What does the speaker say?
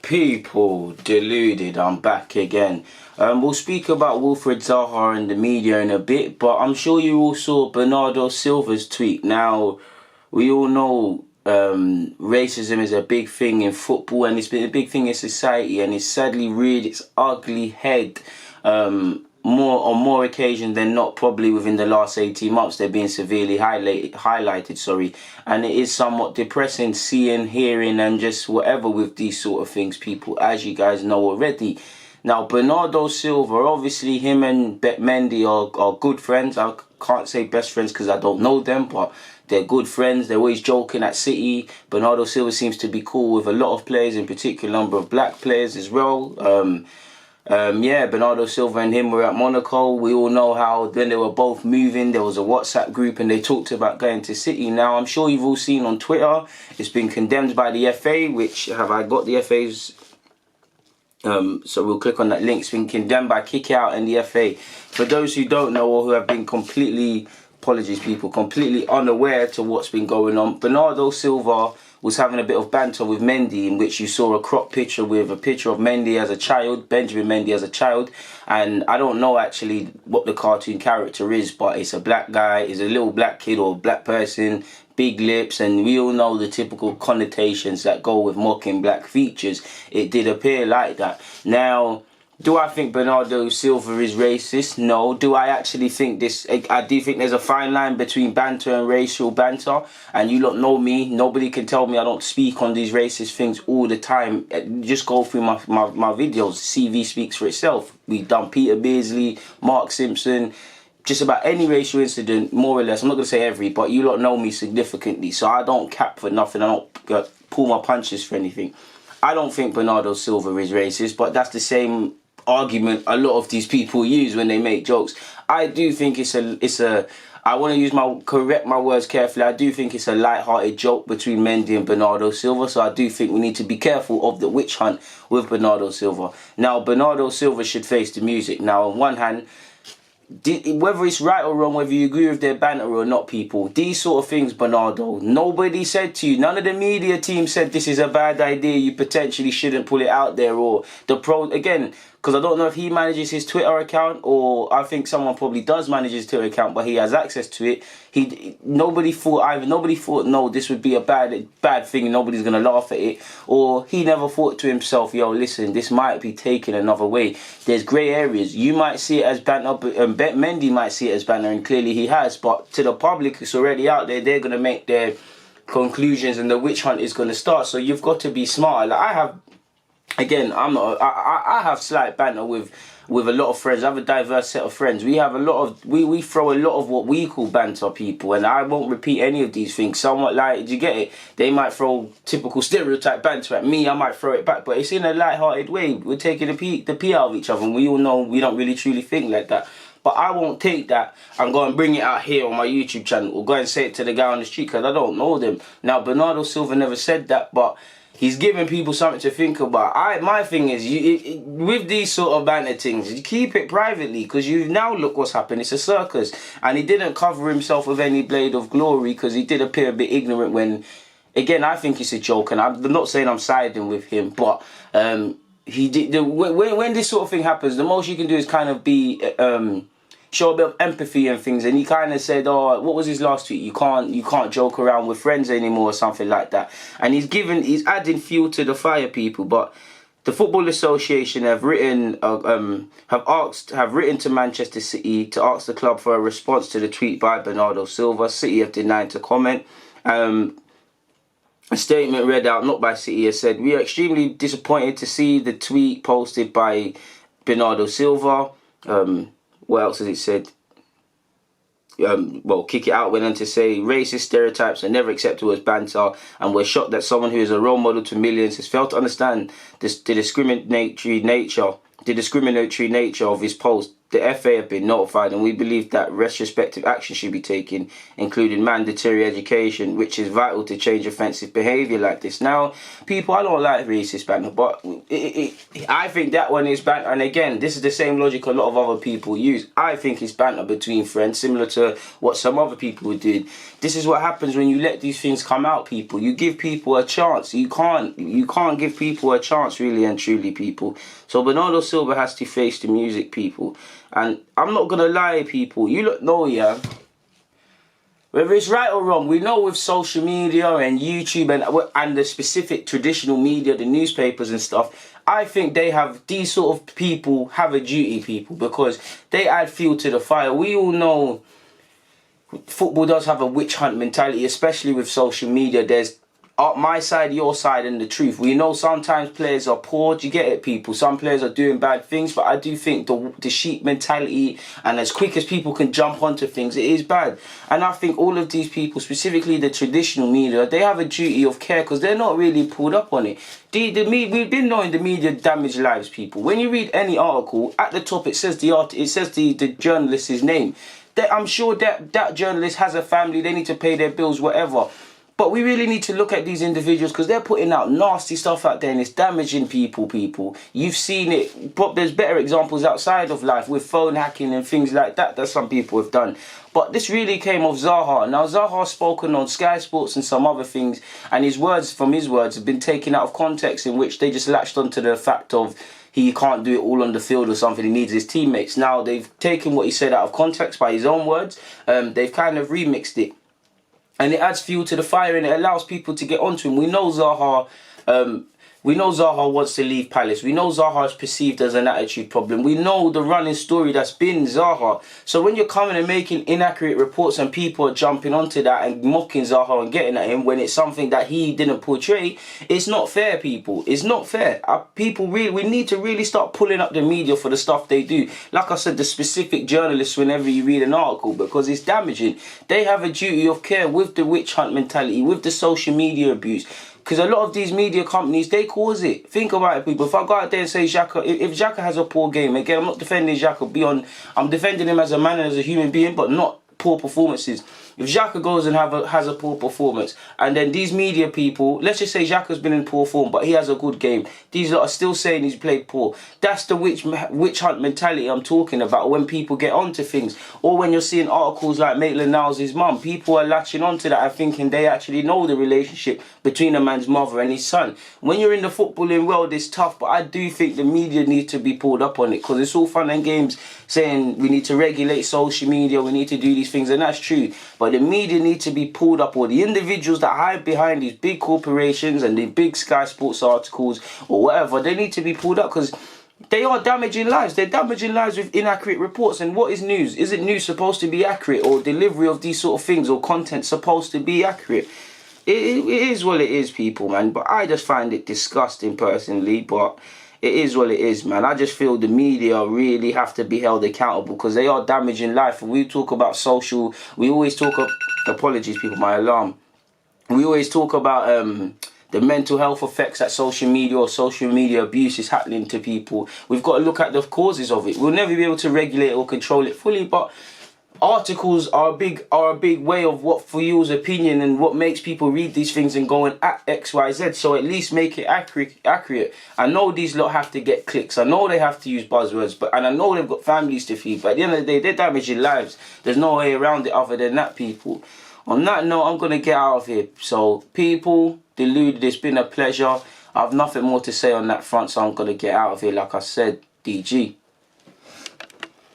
People, deluded, I'm back again. We'll speak about Wilfred Zaha and the media in a bit, but I'm sure you all saw Bernardo Silva's tweet. Now, we all know racism is a big thing in football, and it's been a big thing in society, and it's sadly reared its ugly head more occasions than not. Probably within the last 18 months they're being severely highlighted, and it is somewhat depressing seeing, hearing, and just whatever with these sort of things, people, as you guys know already. Now, Bernardo Silva, obviously him and Mendy are good friends. I can't say best friends because I don't know them, but they're good friends. They're always joking at City. Bernardo Silva seems to be cool with a lot of players, in particular a number of black players as well. Bernardo Silva and him were at Monaco. We all know how when they were both moving, there was a WhatsApp group and they talked about going to City. Now, I'm sure you've all seen on Twitter, it's been condemned by the FA, which have I got the FA's... so we'll click on that link. It's been condemned by Kick Out and the FA. For those who don't know or who have been completely unaware to what's been going on, Bernardo Silva was having a bit of banter with Mendy, in which you saw a crop picture with a picture of Mendy as a child, Benjamin Mendy as a child, and I don't know actually what the cartoon character is, but it's a black guy, it's a little black kid or black person, big lips, and we all know the typical connotations that go with mocking black features. It did appear like that. Now, do I think Bernardo Silva is racist? No. Do I actually think this... I do think there's a fine line between banter and racial banter. And you lot know me. Nobody can tell me I don't speak on these racist things all the time. Just go through my videos. CV speaks for itself. We've done Peter Beardsley, Mark Simpson, just about any racial incident, more or less. I'm not going to say every, but you lot know me significantly. So I don't cap for nothing. I don't pull my punches for anything. I don't think Bernardo Silva is racist, but that's the same argument a lot of these people use when they make jokes. I do think it's a I want to correct my words carefully. I do think it's a light-hearted joke between Mendy and Bernardo Silva, so I do think we need to be careful of the witch hunt with Bernardo Silva. Now, Bernardo Silva should face the music. Now, on one hand, whether it's right or wrong, whether you agree with their banter or not, people, these sort of things, Bernardo, nobody said to you, none of the media team said this is a bad idea, you potentially shouldn't put it out there, or the again, because I don't know if he manages his Twitter account, or I think someone probably does manage his Twitter account, but he has access to it. Nobody thought, no, this would be a bad thing and nobody's going to laugh at it. Or he never thought to himself, yo, listen, this might be taken another way. There's grey areas. You might see it as banter, and Mendy might see it as banter, and clearly he has. But to the public, it's already out there. They're going to make their conclusions and the witch hunt is going to start. So you've got to be smart. Like I have... Again, I have slight banter with a lot of friends. I have a diverse set of friends. We have a lot of we throw a lot of what we call banter, people, and I won't repeat any of these things. Somewhat like, do you get it? They might throw typical stereotype banter at me. I might throw it back, but it's in a light-hearted way. We're taking the pee out of each other, and we all know we don't really truly think like that. But I won't take that and go and bring it out here on my YouTube channel or go and say it to the guy on the street because I don't know them. Now, Bernardo Silva never said that, but he's giving people something to think about. My thing is, with these sort of banter things, you keep it privately, because you now look what's happened. It's a circus. And he didn't cover himself with any blade of glory, because he did appear a bit ignorant when, again, I think it's a joke, and I'm not saying I'm siding with him, but he did. When this sort of thing happens, the most you can do is kind of be... show a bit of empathy and things, and he kind of said, oh, what was his last tweet? You can't joke around with friends anymore, or something like that. And he's adding fuel to the fire, people. But the Football Association have written to Manchester City to ask the club for a response to the tweet by Bernardo Silva. City have denied to comment. A statement read out, not by City, has said, we are extremely disappointed to see the tweet posted by Bernardo Silva. What else has it said? Kick It Out went on to say, racist stereotypes are never acceptable as banter, and we're shocked that someone who is a role model to millions has failed to understand the discriminatory nature of his post. the FA have been notified, and we believe that retrospective action should be taken, including mandatory education, which is vital to change offensive behaviour like this. Now, people, I don't like racist banter, but I think that one is banter. And again, this is the same logic a lot of other people use. I think it's banter between friends, similar to what some other people did. This is what happens when you let these things come out, people. You give people a chance. You can't give people a chance, really and truly, people. So Bernardo Silva has to face the music, people. And I'm not gonna lie, people, you look know, yeah, whether it's right or wrong, we know with social media and YouTube and the specific traditional media, the newspapers and stuff, I think these sort of people have a duty, people, because they add fuel to the fire. We all know football does have a witch hunt mentality, especially with social media. There's my side, your side, and the truth. We know sometimes players are poor. Do you get it, people? Some players are doing bad things, but I do think the sheep mentality and as quick as people can jump onto things, it is bad. And I think all of these people, specifically the traditional media, they have a duty of care because they're not really pulled up on it. We've been knowing the media damage lives, people. When you read any article, at the top it says the journalist's name. I'm sure that journalist has a family. They need to pay their bills, whatever. But we really need to look at these individuals because they're putting out nasty stuff out there and it's damaging people. You've seen it, but there's better examples outside of life with phone hacking and things like that some people have done. But this really came off Zaha. Now, Zaha's spoken on Sky Sports and some other things, and his words have been taken out of context, in which they just latched onto the fact of he can't do it all on the field or something. He needs his teammates. Now, they've taken what he said out of context by his own words. They've kind of remixed it. And it adds fuel to the fire and it allows people to get onto him. We know Zaha wants to leave Palace. We know Zaha is perceived as an attitude problem. We know the running story that's been Zaha. So when you're coming and making inaccurate reports and people are jumping onto that and mocking Zaha and getting at him when it's something that he didn't portray, it's not fair, people. It's not fair. We need to really start pulling up the media for the stuff they do. Like I said, the specific journalists, whenever you read an article, because it's damaging. They have a duty of care with the witch hunt mentality, with the social media abuse. Because a lot of these media companies, they cause it. Think about it, people. If I go out there and say Xhaka, if Xhaka has a poor game, again, I'm not defending Xhaka. I'm defending him as a man and as a human being, but not poor performances. If Xhaka goes and has a poor performance, and then these media people, let's just say Xhaka's been in poor form, but he has a good game. These lot are still saying he's played poor. That's the witch hunt mentality I'm talking about when people get onto things. Or when you're seeing articles like Maitland-Niles' mum, people are latching onto that and thinking they actually know the relationship between a man's mother and his son. When you're in the footballing world, it's tough, but I do think the media need to be pulled up on it, because it's all fun and games saying we need to regulate social media, we need to do these things, and that's true. But the media need to be pulled up, or the individuals that hide behind these big corporations and the big Sky Sports articles or whatever, they need to be pulled up, because they are damaging lives. They're damaging lives with inaccurate reports. And what is news? Isn't news supposed to be accurate, or delivery of these sort of things or content supposed to be accurate? It is what it is, people, man. But I just find it disgusting personally, but it is what it is, man. I just feel the media really have to be held accountable, because they are damaging life. When we talk about social, we always talk of, apologies, people, my alarm. We always talk about the mental health effects that social media or social media abuse is happening to people. We've got to look at the causes of it. We'll never be able to regulate or control it fully, but articles are a big way of what for you's opinion and what makes people read these things and going at XYZ. So at least make it accurate. I know these lot have to get clicks. I know they have to use buzzwords, and I know they've got families to feed. But at the end of the day, they're damaging lives. There's no way around it other than that, people. On that note, I'm gonna get out of here. So people, Deluded, it's been a pleasure. I have nothing more to say on that front, so I'm gonna get out of here. Like I said, DG.